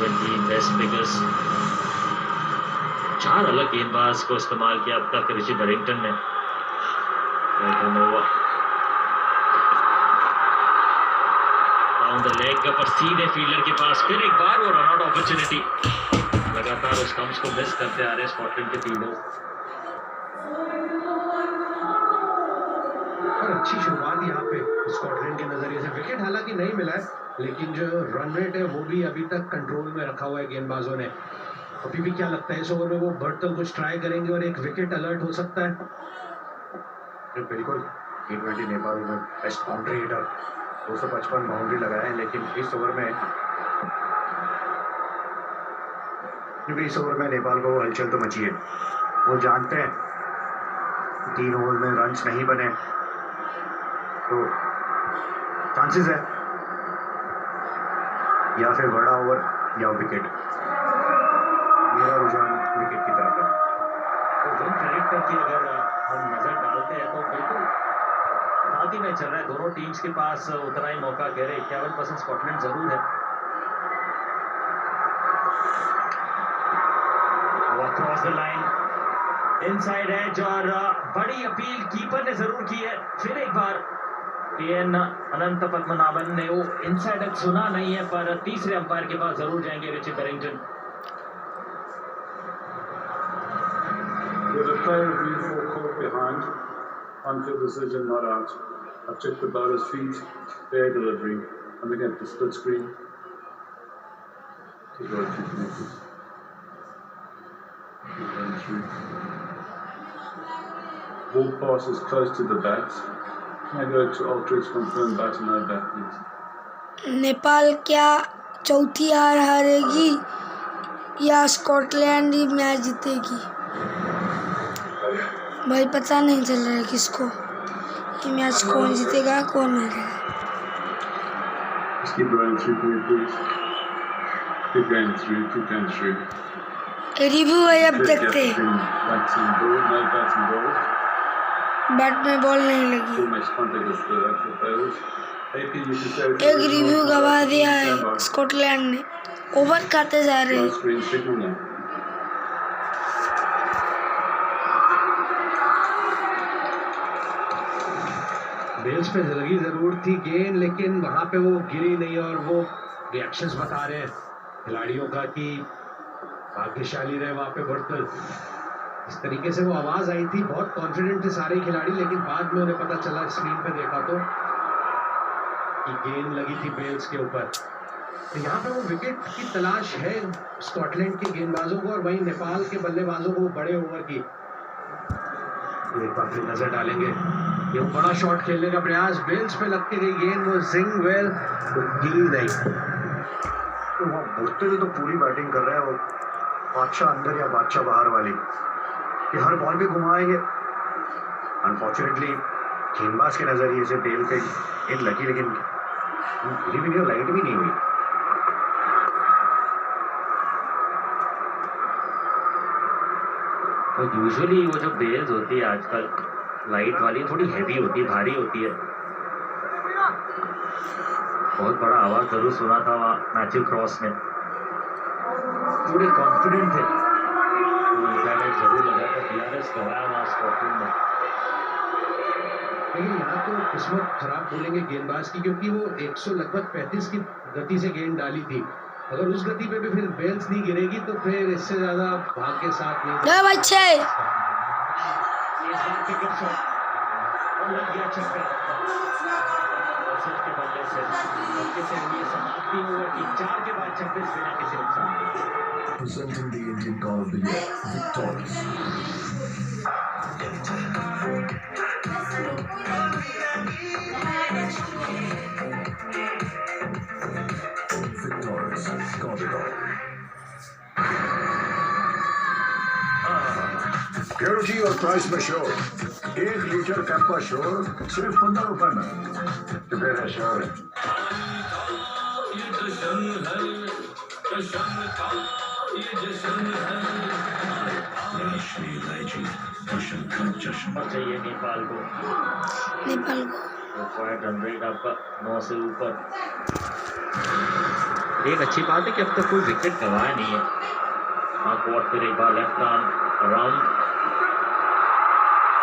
T20 best figures. 4 अलग गेंदबाज को इस्तेमाल किया अब तक ऋषि बैरिंगटन ने। डाउन द लेग पर सीधे फील्डर के पास, फिर एक बार वो रन आउट अपॉर्चुनिटी। लगातार उस स्टंप्स को मिस करते आ रहे स्कॉटलैंड के फील्डर्स। और अच्छी शुरुआत यहाँ पे स्कॉटलैंड के नजरिए से। विकेट हालांकि नहीं मिला है, लेकिन जो रन रेट है वो भी अभी तक कंट्रोल में रखा हुआ है गेंदबाजों ने। अभी भी क्या लगता है इस ओवर में वो बर्टन कुछ ट्राई करेंगे और एक विकेट अलर्ट हो सकता है? बिल्कुल। T20 नेपाल में बेस्ट बाउंड्री हिटर, 255 बाउंड्री लगाए हैं, लेकिन इस ओवर में नेपाल को हलचल तो मची है। वो जानते हैं 3 ओवर में रन्स नहीं बने तो चांसेस है या फिर बड़ा ओवर या विकेट। मेरा रुझान विकेट की तरफ है। तो विन प्रेडिक्टर की अगर हम नजर डालते हैं तो बिल्कुल साथ ही में चल रहा है। दोनों टीम्स के पास उतना ही मौका, कह रहे 51% स्कॉटलैंड जरूर है। Cross the line, inside edge, और बड़ी अपील कीपर ने जरूर की है। फिर एक बार PN अनंत पद्मनाभन ने वो इनसाइड एज सुना नहीं है, पर तीसरे अंपायर के पास जरूर जाएंगे ऋषि Barrington. With a player of uniform caught behind, on-field decision not out. I've checked the bowler's feet, fair delivery. I'm looking at the split screen. To go to connected. Ball pass is close to the bat. Can I go to Ultras confirm bat and no bat, please? Nepal क्या चौथी हार हारेगी या Scotland ही match जीतेगी? भाई पता नहीं चल रहा है किसको ये मैच कौन जीतेगा कौन हारेगा। Just keep running through, please. Keep going through, keep going through. Review है अब देखते। Bats and ball, no bats and balls. Bat में बॉल नहीं लगी। Almost contact with the actual players. AP, you can say एक review गवा दिया है स्कॉटलैंड ने। ओवर खाते जा रहे हैं। screen signal now. बेल्स पे लगी जरूर थी गेंद, लेकिन वहां पे वो गिरी नहीं। और वो रिएक्शंस बता रहे हैं खिलाड़ियों का कि भाग्यशाली रहे वहां पे बर्टन। इस तरीके से वो आवाज आई थी, बहुत कॉन्फिडेंट थे सारे खिलाड़ी, लेकिन बाद में उन्हें पता चला, स्क्रीन पे देखा तो, कि गेंद लगी थी बेल्स के ऊपर। तो यहाँ पे वो विकेट की तलाश है स्कॉटलैंड के गेंदबाजों को, और वहीं नेपाल के बल्लेबाजों को बड़े ओवर की। एक बार फिर नजर डालेंगे, ये बड़ा शॉट खेलने का प्रयास, बेल्स पे लग के गई गेंद, वो जिंग वेल तो गिरी नहीं। तो वहाँ बुढ़ते हुए तो पूरी बैटिंग कर रहे हैं वो, बादशाह अंदर या बादशाह बाहर वाली, ये हर बॉल पे घुमाएंगे। अनफॉर्चुनेटली गेंदबाज के नजरिए से बेल पे गेंद लगी, लेकिन गिरी भी नहीं और लाइट भी नहीं हुई। तो यूजुअली वो जो बेल्स होती है आजकल लाइट वाली, थोड़ी हैवी होती है, भारी होती है। बहुत बड़ा आवाज जरूर सुना था वहाँ मैथ्यू क्रॉस ने, पूरे कॉन्फिडेंट थे। जरूर लगा था DRS गवाया वहाँ स्कॉटलैंड में। लेकिन यहाँ तो किस्मत खराब बोलेंगे गेंदबाज की, क्योंकि वो 100 लगभग 35 की गति से गेंद डाली थी। अगर उस गति पे भी फिर बेल्स नहीं गिरेगी तो फिर इससे ज्यादा भाग्य के साथ नहीं। क्या बच्चे और लग गया छक्का के बल्ले से। छक्के से ये समाप्ति ओवर की 4 के बाद 26 बिना किसी नुकसान। Presenting the Indian God of the Year, Victorious. Victorious, got it all. Purity और प्राइस में श्योर, 1 लीटर कैंपा श्योर सिर्फ 15 रुपए में। तो फिर है श्योर है। और चाहिए नेपाल को। नेपाल को रिक्वायर्ड रन रेट आपका 9 से ऊपर। एक अच्छी बात है कि अब तक कोई विकेट गंवाया नहीं है। कॉट फिर एक बार लेफ्ट आर्म अराउंड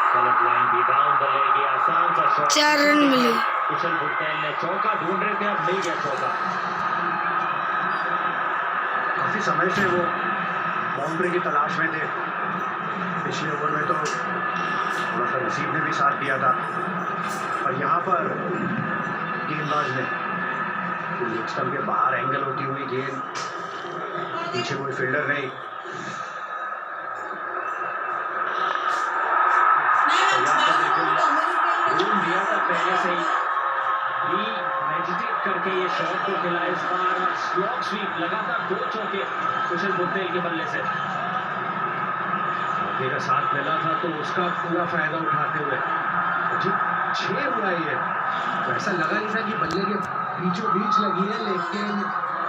गलत लाइन भी डाउन द लेग, आसान सा शॉट। 4 रन मिले। कुशल भुट्टेल ने चौका ढूंढ रहे थे, अब मिल गया चौका। काफी समय से वो बाउंड्री की तलाश में थे। पिछले ओवर में तो थोड़ा सा नसीब ने भी साथ दिया था, और यहाँ पर गेंदबाज ने लेग स्टंप के बाहर एंगल होती हुई गेंद, पीछे कोई फील्डर नहीं, रूम दिया था पहले से ही मेडिटेट करके ये शॉट को खेला। इस बार स्लॉग स्वीप लगातार 2 चौके कुशल भुट्टेल के बल्ले से। मेरा साथ मिला था तो उसका पूरा फायदा उठाते हुए जी 6 हुआ ये। तो ऐसा लगा नहीं था कि बल्ले के बीचों बीच लगी है, लेकिन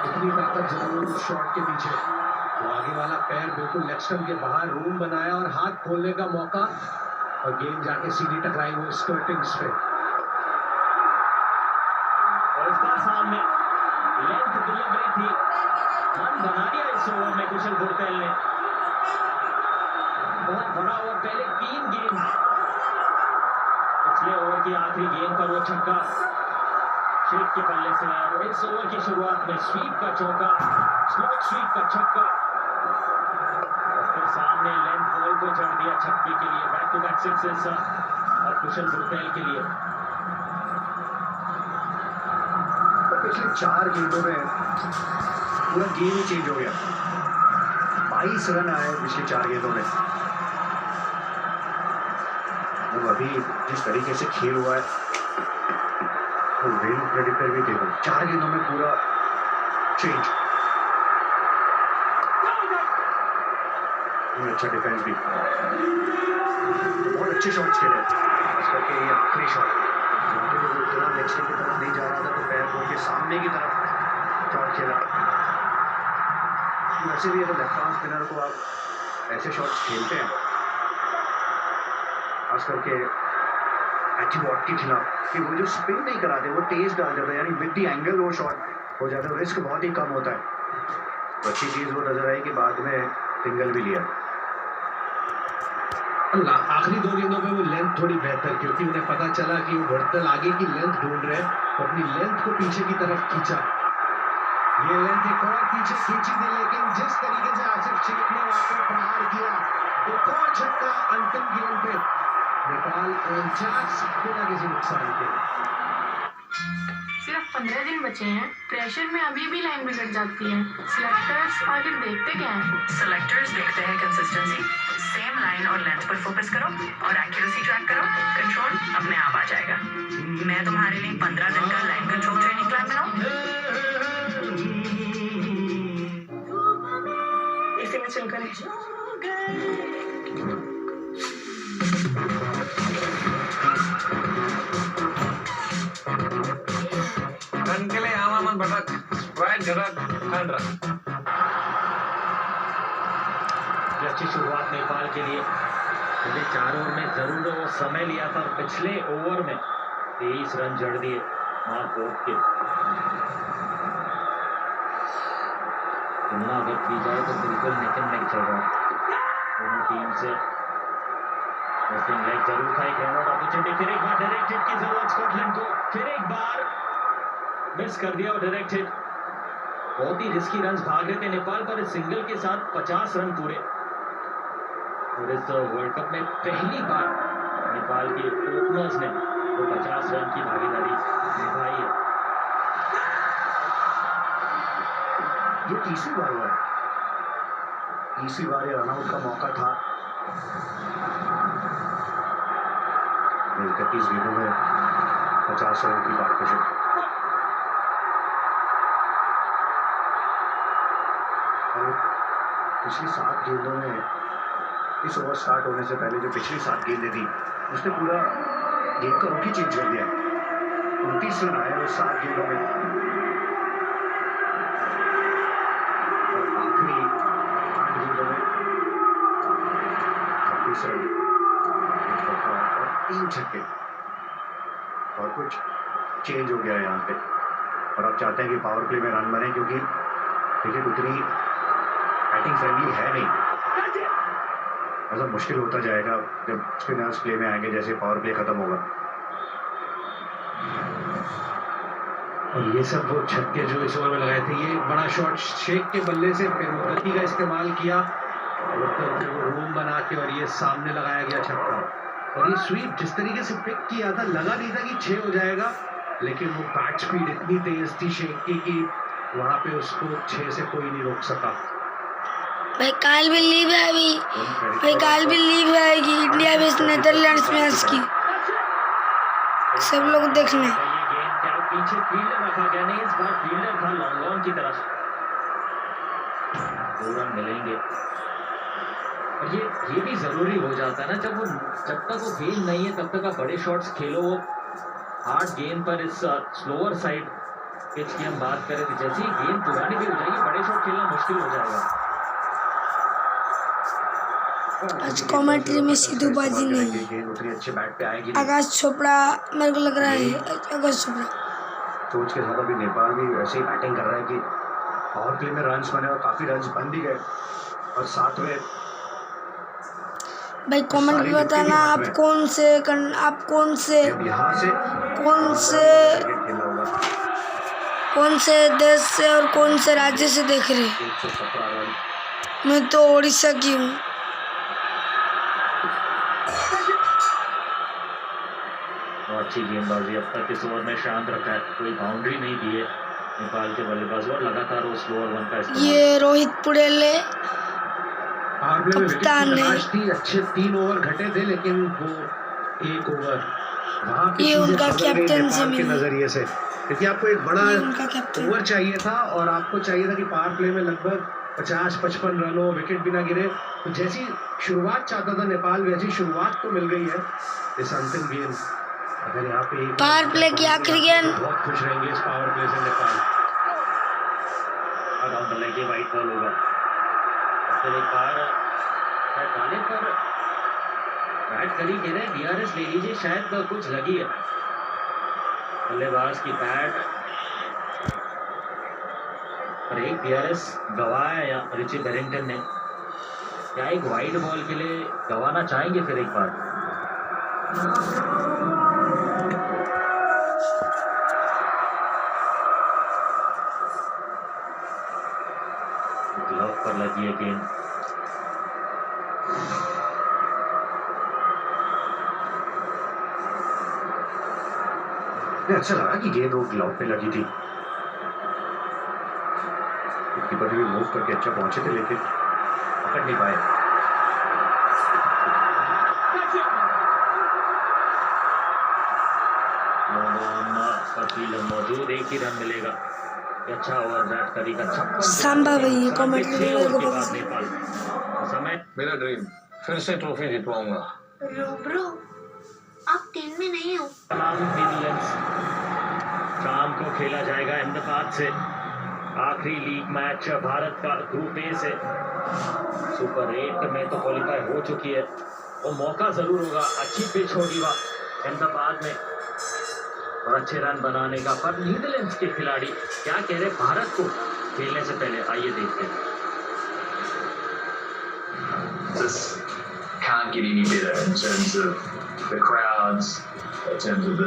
इतनी ताकत जरूर शॉट के पीछे। तो आगे वाला पैर बिल्कुल लेग स्टंप के बाहर रूम बनाया और हाथ खोलने का मौका, और गेंद जाके सीधी टकराई वो स्कर्टिंग्स पे। और इस बार सामने लेंथ डिलीवरी थी, रन बना दिया इस ओवर में कुशल भुट्टेल ने। बहुत बड़ा ओवर, पहले 3 गेंद, पिछले ओवर की आखिरी गेंद पर वो छक्का शेख के बल्ले से, और इस ओवर की शुरुआत में स्वीप का चौका, स्लॉग स्वीप का छक्का, और फिर सामने लेंथ बॉल को चढ़ दिया छक्के के लिए। बैक टू बैक सिक्सेस और कुशल भुट्टेल के लिए। पिछले 4 गेंदों में पूरा गेम ही चेंज हो गया। 22 रन आए पिछले 4 गेंदों में। अब अभी जिस तरीके से खेल हुआ है तो वेल प्रेडिक्टर भी देखो, 4 गेंदों में पूरा चेंज। अच्छा डिफेंस भी, बहुत अच्छे शॉट्स खेले, खास करके ये आखिरी शॉट इतना लेग स्टंप की तरफ नहीं जा रहा था तो पैर खोल के सामने की तरफ शॉट खेला। वैसे भी अगर लेफ्ट आर्म स्पिनर को आप ऐसे शॉट्स खेलते हैं, खास करके एची वॉट के खिलाफ, कि वो जो स्पिन नहीं कराते, वो तेज डाल जाता है, यानी विद द एंगल वो शॉट हो जाता है, रिस्क बहुत ही कम होता है। तो अच्छी चीज़ वो नजर आई कि बाद में सिंगल भी लिया। आखिरी 2 गेंदों में वो लेंथ थोड़ी बेहतर, क्योंकि उन्हें पता चला कि वो भुट्टेल आगे की लेंथ ढूंढ रहे हैं, तो अपनी लेंथ को पीछे की तरफ खींचा। ये लेंथ एक और पीछे खींची थी, लेकिन जिस तरीके से आसिफ शेख ने वहां पर प्रहार किया, एक और छक्का अंतिम गेंद पे, नेपाल 49 बिना किसी नुकसान के। सिर्फ 15 दिन बचे हैं, प्रेशर में अभी भी लाइन बिगड़ जाती है। सिलेक्टर्स आखिर देखते क्या हैं? सेलेक्टर्स देखते हैं कंसिस्टेंसी, सेम लाइन और लेंथ पर फोकस करो और एक्यूरेसी ट्रैक करो, कंट्रोल अपने आप आ जाएगा। मैं तुम्हारे लिए 15 दिन का लाइन कंट्रोल ट्रेनिंग प्लान बनाऊं? इसी में चल करें। रन के लिए आवामन भटक, स्ट्राइक झटक, रन रन। अच्छी शुरुआत नेपाल के लिए, पहले 4 ओवर में जरूर वो समय लिया था, पिछले ओवर में 23 रन जड़ दिए महाकोट के। तुलना अगर की जाए तो बिल्कुल नेक एंड नेक चल रहा है दोनों टीम से। वेस्टिंग लेग जरूर था, एक रन आउट अपॉर्चुनिटी, फिर एक बार डायरेक्ट हिट की जरूरत स्कॉटलैंड को, फिर एक बार मिस कर दिया और डायरेक्ट हिट। बहुत ही रिस्की रन भाग रहे थे नेपाल, पर इस सिंगल के साथ 50 रन पूरे। और इस वर्ल्ड कप में पहली बार नेपाल के ओपनर्स ने तो 50 रन की भागीदारी निभाई है। ये तीसरी बार हुआ है, तीसरी बार ये रनआउट का मौका था। 31 गेंदों में 50 रन की पार्टनरशिप। पिछली 7 गेंदों में, इस ओवर स्टार्ट होने से पहले जो पिछली 7 गेंदें थी, उसने पूरा गेम का रुख ही चेंज कर दिया। 29 रन आए उस 7 गेंदों में, और आखिरी 8 गेंदों में 36 रन और 3 छक्के। और कुछ चेंज हो गया है यहाँ पे और अब चाहते हैं कि पावर प्ले में रन बने क्योंकि क्रिकेट उतनी बैटिंग फ्रेंडली है नहीं। ऐसा मुश्किल होता जाएगा जब स्पिनर्स प्ले में आएंगे जैसे पावर प्ले खत्म होगा। और ये सब वो छक्के जो इस ओवर में लगाए थे, ये बड़ा शॉट शेख के बल्ले से फिर गति का इस्तेमाल किया और फिर वो रूम बना के और ये सामने लगाया गया छक्का। और ये स्वीप जिस तरीके से पिक किया था, लगा नहीं था कि 6 हो जाएगा, लेकिन वो बैट स्पीड इतनी तेज थी शेख की कि वहां पे उसको 6 से कोई नहीं रोक सका। भाई काल बिलीव है अभी, भाई काल बिलीव है कि इंडिया वर्सेस नीदरलैंड्स मैच की सब लोग देखने। ये गेंद क्या पीछे फील्डर रखा गया नहीं, इस बार फील्डर था लॉन्ग ऑन की तरफ। 2 रन मिलेंगे और ये भी जरूरी हो जाता है ना, जब तक वो गेंद नहीं है तब तक आप बड़े शॉट्स खेलो। हार्ड गेंद पर इस स्लोअर साइड पिच की हम बात करें तो जैसे ही गेंद पुरानी भी हो जाएगी बड़े शॉट खेलना मुश्किल हो जाएगा। आज कमेंट्री में सिद्धूबाजी नहीं है, गेंद उतनी अच्छे बैट पे आएगी। आकाश चोपड़ा मेरे को लग रहा है, आकाश चोपड़ा सोच के साथ अभी नेपाल भी वैसे ही बैटिंग कर रहा है कि पावर प्ले में रन्स बने और काफी रन्स बन भी गए और साथ में भाई कमेंट में बताना आप कौन से यहाँ से कौन से देश से और कौन से राज्य से देख रहे। 117 रन। मैं तो उड़ीसा की हूँ। अच्छी गेंदबाजी अब तक इस ओवर में शांत रखा है, कोई बाउंड्री नहीं दी है नेपाल के बल्लेबाज और लगातार वो स्लोअर 1 का इस्तेमाल। ये रोहित पुड़ेले कप्तान ने अच्छे 3 ओवर घटे थे, लेकिन वो 1 ओवर वहाँ पे ये उनका कैप्टन से के नजरिए से, क्योंकि आपको एक बड़ा उनका कैप्टन ओवर चाहिए था और आपको चाहिए था कि पावर प्ले में लगभग 50-55 रन हो, विकेट भी ना गिरे। तो जैसी शुरुआत चाहता था नेपाल वैसी शुरुआत तो मिल गई है इस अंतिम गेंद। अगर यहाँ पे पावर प्ले की आखिरी गेंद, बहुत खुश रहेंगे इस पावर प्ले से नेपाल। वाइट बॉल होगा फिर एक बार डाले पर बैट करी गिरे, डीआरएस ले लीजिए, शायद कुछ लगी है बल्लेबाज की बैट पर। एक डीआरएस गवाया या रिची बैरिंगटन ने, क्या एक वाइड बॉल के लिए गवाना चाहेंगे फिर एक बार? ग्लव पर लगी है गेंद। अच्छा लगा कि गेंद वो ग्लव पे लगी थी। कीपर भी मूव करके अच्छा पहुंचे थे लेकिन पकड़ नहीं पाए। मौजूद, एक ही रन मिलेगा। अच्छा ओवर बैट करी का छक्का। सांबा भाई कमेंट समय मेरा ड्रीम फिर से ट्रॉफी जितवाऊंगा। ब्रो आप टीम में नहीं हो। नीदरलैंड्स शाम को खेला जाएगा अहमदाबाद से आखिरी लीग मैच भारत का ग्रुप ए से। सुपर 8 में तो क्वालिफाई हो चुकी है, वो मौका जरूर होगा, अच्छी पिच होगी वह अहमदाबाद में और अच्छे रन बनाने का। पर नीदरलैंड्स के खिलाड़ी क्या कह रहे भारत को खेलने से पहले, आइए देखते हैं। Just can't get any better in terms of the crowds, in terms of the